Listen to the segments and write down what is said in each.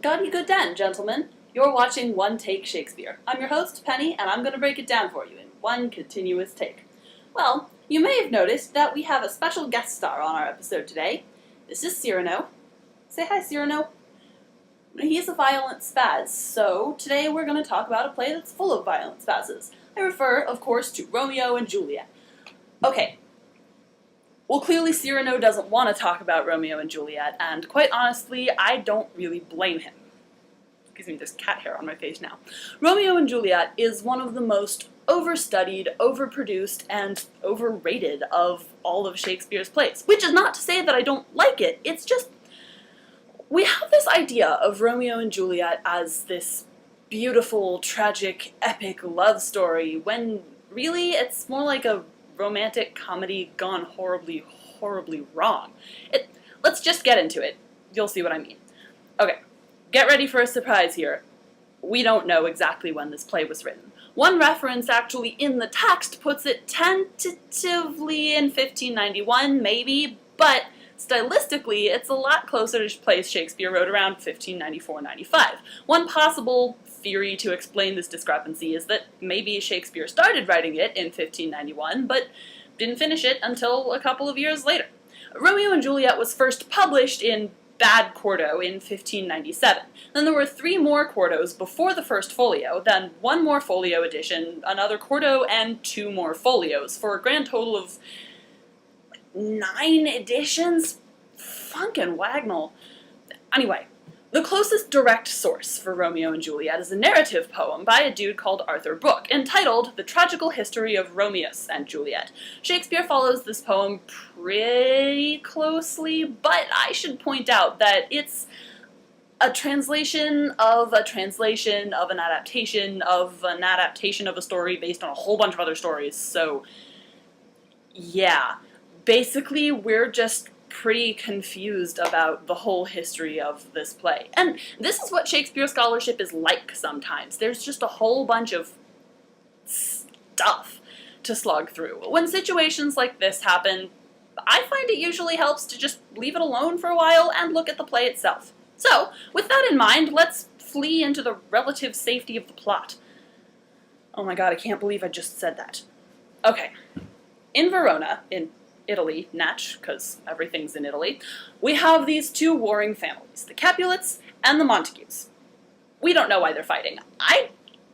Goddy good den, gentlemen. You're watching One Take Shakespeare. I'm your host, Penny, and I'm going to break it down for you in one continuous take. Well, you may have noticed that we have a special guest star on our episode today. This is Cyrano. Say hi, Cyrano. He's a violent spaz, so today we're going to talk about a play that's full of violent spazzes. I refer, of course, to Romeo and Juliet. Okay. Well, clearly Cyrano doesn't want to talk about Romeo and Juliet, and quite honestly, I don't really blame him. Excuse me, there's cat hair on my face now. Romeo and Juliet is one of the most overstudied, overproduced, and overrated of all of Shakespeare's plays. Which is not to say that I don't like it, it's just, we have this idea of Romeo and Juliet as this beautiful, tragic, epic love story, when really it's more like a romantic comedy gone horribly, horribly wrong. Let's just get into it. You'll see what I mean. Okay, get ready for a surprise here. We don't know exactly when this play was written. One reference actually in the text puts it tentatively in 1591, maybe, but stylistically, it's a lot closer to plays Shakespeare wrote around 1594-95. One possible theory to explain this discrepancy is that maybe Shakespeare started writing it in 1591, but didn't finish it until a couple of years later. Romeo and Juliet was first published in Bad Quarto in 1597. Then there were 3 more quartos before the first folio, then 1 more folio edition, another quarto, and 2 more folios, for a grand total of 9 editions? Funkin' Wagnall. Anyway, the closest direct source for Romeo and Juliet is a narrative poem by a dude called Arthur Brooke, entitled The Tragical History of Romeus and Juliet. Shakespeare follows this poem pretty closely, but I should point out that it's a translation of a translation of an adaptation of an adaptation of a story based on a whole bunch of other stories, so yeah. Basically, we're just pretty confused about the whole history of this play. And this is what Shakespeare scholarship is like sometimes. There's just a whole bunch of stuff to slog through. When situations like this happen, I find it usually helps to just leave it alone for a while and look at the play itself. So, with that in mind, let's flee into the relative safety of the plot. Oh my god, I can't believe I just said that. Okay. In Verona, in Italy, Natch, because everything's in Italy, we have these 2 warring families, the Capulets and the Montagues. We don't know why they're fighting. I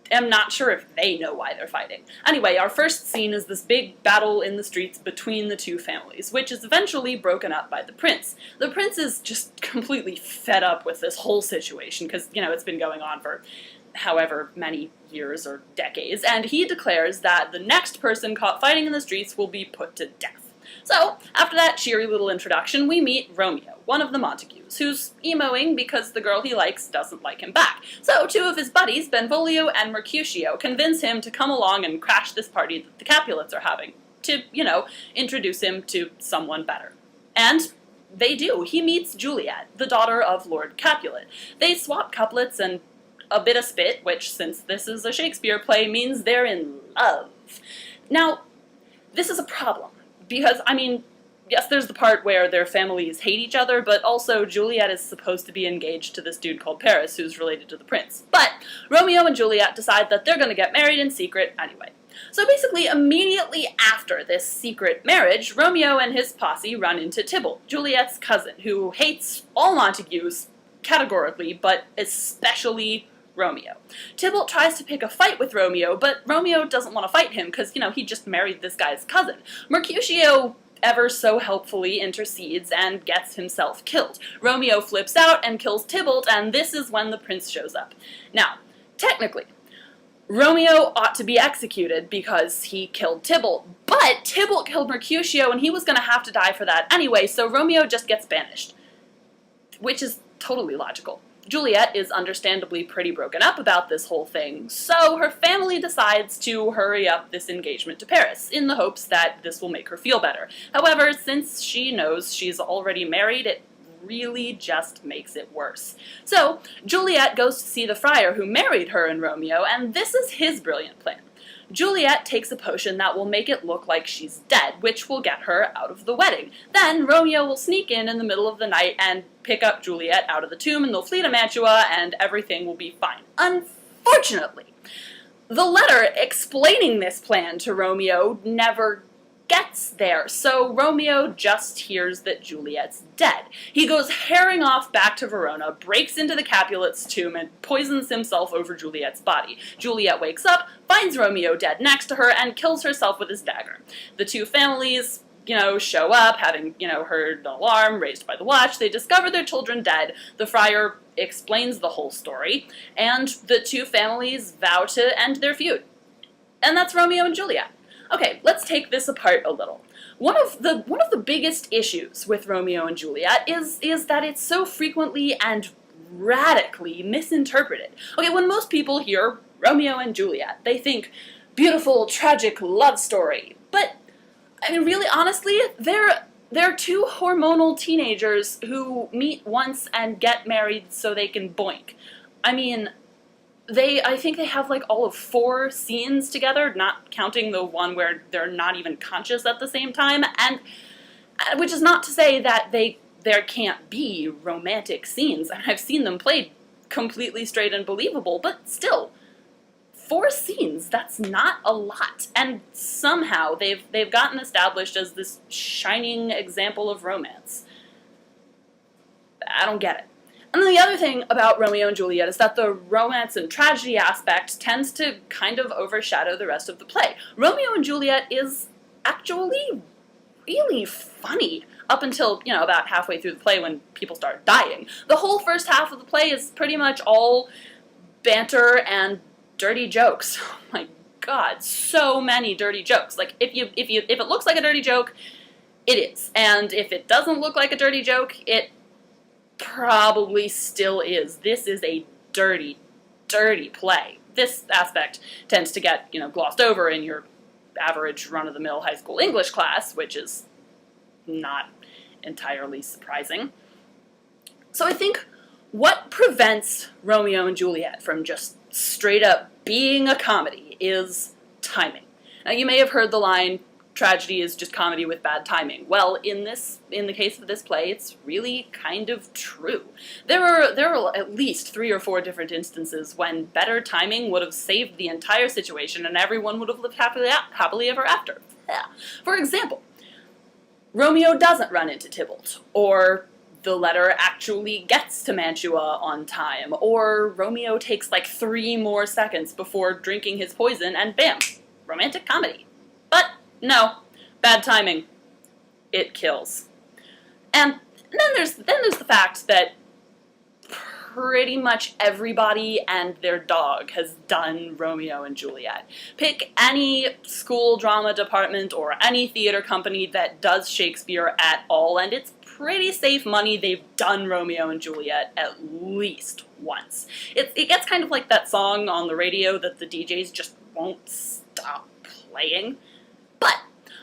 am not sure if they know why they're fighting. Anyway, our first scene is this big battle in the streets between the 2 families, which is eventually broken up by the prince. The prince is just completely fed up with this whole situation, because, you know, it's been going on for however many years or decades, and he declares that the next person caught fighting in the streets will be put to death. So, after that cheery little introduction, we meet Romeo, one of the Montagues, who's emoing because the girl he likes doesn't like him back. So 2 of his buddies, Benvolio and Mercutio, convince him to come along and crash this party that the Capulets are having, to, you know, introduce him to someone better. And they do. He meets Juliet, the daughter of Lord Capulet. They swap couplets and a bit of spit, which, since this is a Shakespeare play, means they're in love. Now, this is a problem. Because, I mean, yes, there's the part where their families hate each other, but also Juliet is supposed to be engaged to this dude called Paris, who's related to the prince. But Romeo and Juliet decide that they're going to get married in secret anyway. So basically, immediately after this secret marriage, Romeo and his posse run into Tybalt, Juliet's cousin, who hates all Montagues, categorically, but especially Romeo. Tybalt tries to pick a fight with Romeo, but Romeo doesn't want to fight him because, you know, he just married this guy's cousin. Mercutio ever so helpfully intercedes and gets himself killed. Romeo flips out and kills Tybalt, and this is when the prince shows up. Now, technically, Romeo ought to be executed because he killed Tybalt, but Tybalt killed Mercutio and he was going to have to die for that anyway, so Romeo just gets banished. Which is totally logical. Juliet is understandably pretty broken up about this whole thing, so her family decides to hurry up this engagement to Paris, in the hopes that this will make her feel better. However, since she knows she's already married, it really just makes it worse. So, Juliet goes to see the friar who married her and Romeo, and this is his brilliant plan. Juliet takes a potion that will make it look like she's dead, which will get her out of the wedding. Then Romeo will sneak in the middle of the night and pick up Juliet out of the tomb, and they'll flee to Mantua, and everything will be fine. Unfortunately, the letter explaining this plan to Romeo never gets there, so Romeo just hears that Juliet's dead. He goes herring off back to Verona, breaks into the Capulets' tomb, and poisons himself over Juliet's body. Juliet wakes up, finds Romeo dead next to her, and kills herself with his dagger. The two families, show up, having, heard an alarm raised by the watch. They discover their children dead. The friar explains the whole story, and the two families vow to end their feud. And that's Romeo and Juliet. Okay, let's take this apart a little. One of the biggest issues with Romeo and Juliet is that it's so frequently and radically misinterpreted. Okay, when most people hear Romeo and Juliet, they think beautiful, tragic love story. But, I mean, really, honestly, they're two hormonal teenagers who meet once and get married so they can boink. I mean, I think they have like all of 4 scenes together, not counting the one where they're not even conscious at the same time, and which is not to say that there can't be romantic scenes. I've seen them played completely straight and believable, but still, 4 scenes, that's not a lot. And somehow they've gotten established as this shining example of romance. I don't get it. And then the other thing about Romeo and Juliet is that the romance and tragedy aspect tends to kind of overshadow the rest of the play. Romeo and Juliet is actually really funny up until, about halfway through the play when people start dying. The whole first half of the play is pretty much all banter and dirty jokes. Oh my god, so many dirty jokes. Like, if it looks like a dirty joke, it is. And if it doesn't look like a dirty joke, it probably still is. This is a dirty, dirty play. This aspect tends to get, glossed over in your average run-of-the-mill high school English class, which is not entirely surprising. So I think what prevents Romeo and Juliet from just straight up being a comedy is timing. Now, you may have heard the line, tragedy is just comedy with bad timing. Well, in the case of this play, it's really kind of true. There are at least 3 or 4 different instances when better timing would have saved the entire situation and everyone would have lived happily ever after. Yeah. For example, Romeo doesn't run into Tybalt, or the letter actually gets to Mantua on time, or Romeo takes like 3 more seconds before drinking his poison, and bam, romantic comedy. But no, bad timing. It kills. And then there's the fact that pretty much everybody and their dog has done Romeo and Juliet. Pick any school drama department or any theater company that does Shakespeare at all, and it's pretty safe money they've done Romeo and Juliet at least once. It gets kind of like that song on the radio that the DJs just won't stop playing. But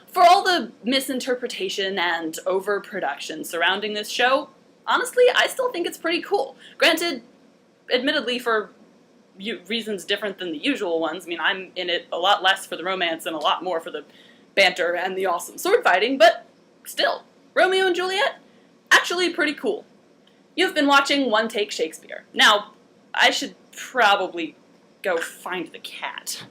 for all the misinterpretation and overproduction surrounding this show, honestly, I still think it's pretty cool. Granted, admittedly for reasons different than the usual ones. I mean, I'm in it a lot less for the romance and a lot more for the banter and the awesome sword fighting, but still, Romeo and Juliet, actually pretty cool. You've been watching One Take Shakespeare. Now, I should probably go find the cat.